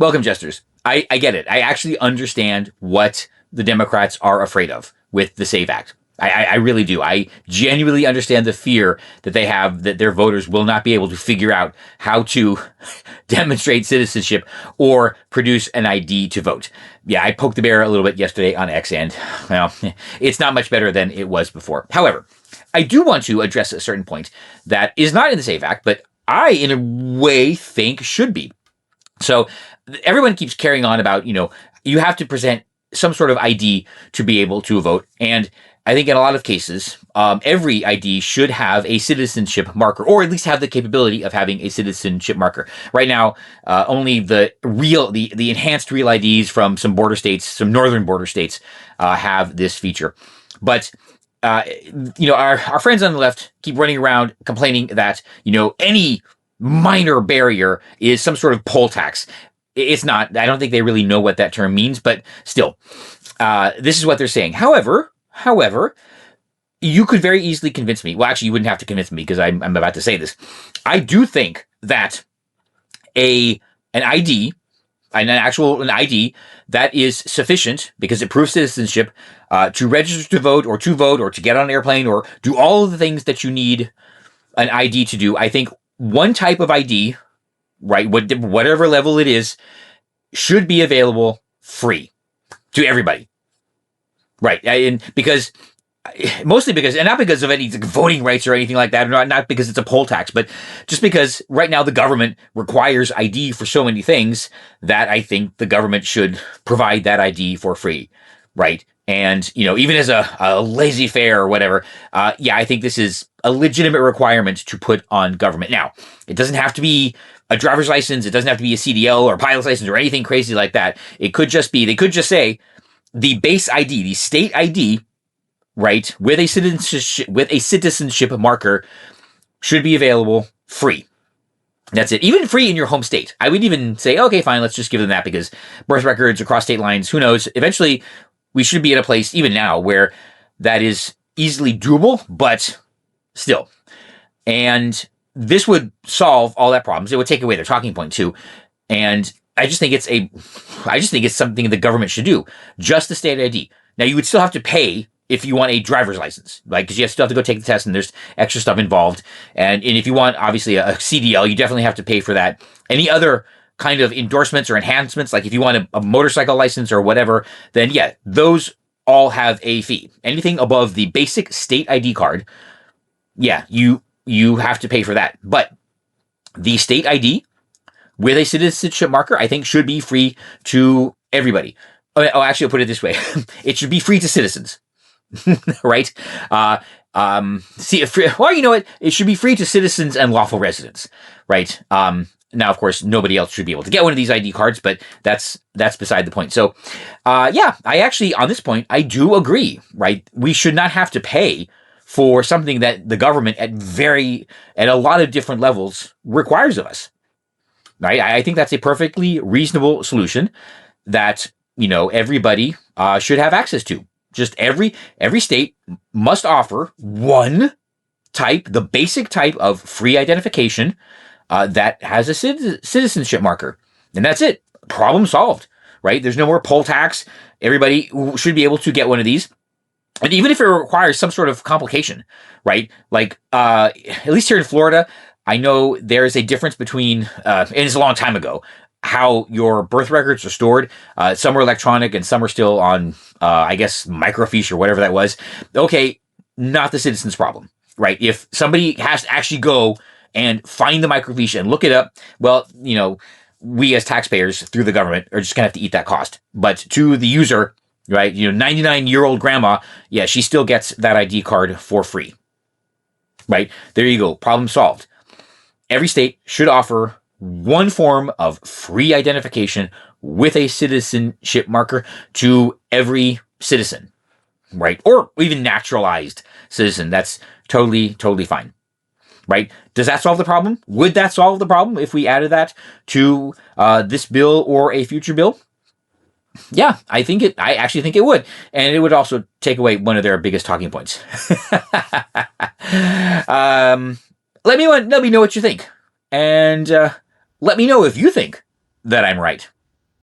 Welcome, jesters. I get it. I actually understand what the Democrats are afraid of with the SAVE Act. I really do. I genuinely understand the fear that they have that their voters will not be able to figure out how to demonstrate citizenship or produce an ID to vote. Yeah, I poked the bear a little bit yesterday on X, and well, it's not much better than it was before. However, I do want to address a certain point that is not in the SAVE Act, but I, in a way, think should be. So everyone keeps carrying on about, you have to present some sort of ID to be able to vote. And I think in a lot of cases, every ID should have a citizenship marker, or at least have the capability of having a citizenship marker. Right now, only the enhanced real IDs from some border states, some northern border states, have this feature. But our friends on the left keep running around complaining that any minor barrier is some sort of poll tax. It's not. I don't think they really know what that term means, but still, this is what they're saying. However, you could very easily convince me. Well, actually, you wouldn't have to convince me because I'm about to say this. I do think that an ID that is sufficient because it proves citizenship to register to vote or to get on an airplane or do all of the things that you need an ID to do. I think one type of ID, right, whatever level it is, should be available free to everybody. Right. And mostly because, and not because of any voting rights or anything like that, not because it's a poll tax, but just because right now the government requires ID for so many things that I think the government should provide that ID for free. Right. And, even as a laissez-faire or whatever, I think this is a legitimate requirement to put on government. Now, it doesn't have to be a driver's license. It doesn't have to be a CDL or a pilot's license or anything crazy like that. It could just be, they could just say the base ID, the state ID, right, with a citizenship marker should be available free. That's it. Even free in your home state. I would even say, okay, fine, let's just give them that because birth records across state lines, who knows? Eventually, we should be at a place, even now, where that is easily doable, but still. And this would solve all that problems. It would take away their talking point, too. And I just think it's something the government should do. Just the state ID. Now, you would still have to pay if you want a driver's license, like, because you still have to go take the test and there's extra stuff involved. And if you want, obviously, a CDL, you definitely have to pay for that. Any other kind of endorsements or enhancements, like if you want a motorcycle license or whatever, then yeah, those all have a fee. Anything above the basic state ID card, yeah, you have to pay for that. But the state ID with a citizenship marker, I think, should be free to everybody. Oh, actually, I'll put it this way. It should be free to citizens, right? Well, you know what? It should be free to citizens and lawful residents, right? Now, of course, nobody else should be able to get one of these ID cards, but that's beside the point. So, I actually, on this point, I do agree, right? We should not have to pay for something that the government at a lot of different levels requires of us, right? I think that's a perfectly reasonable solution that, everybody should have access to. Just every state must offer one type, the basic type of free identification that has a citizenship marker. And that's it. Problem solved, right? There's no more poll tax. Everybody should be able to get one of these. And even if it requires some sort of complication, right? Like, at least here in Florida, I know there's a difference between, and it's a long time ago, how your birth records are stored. Some are electronic and some are still on, I guess, microfiche or whatever that was. Okay, not the citizen's problem, right? If somebody has to actually go and find the microfiche and look it up, well, we as taxpayers through the government are just going to have to eat that cost. But to the user, right, 99-year-old grandma, yeah, she still gets that ID card for free, right? There you go. Problem solved. Every state should offer one form of free identification with a citizenship marker to every citizen, right? Or even naturalized citizen. That's totally, totally fine, right? Does that solve the problem? Would that solve the problem if we added that to this bill or a future bill? Yeah, I actually think it would. And it would also take away one of their biggest talking points. Let me know what you think. And let me know if you think that I'm right.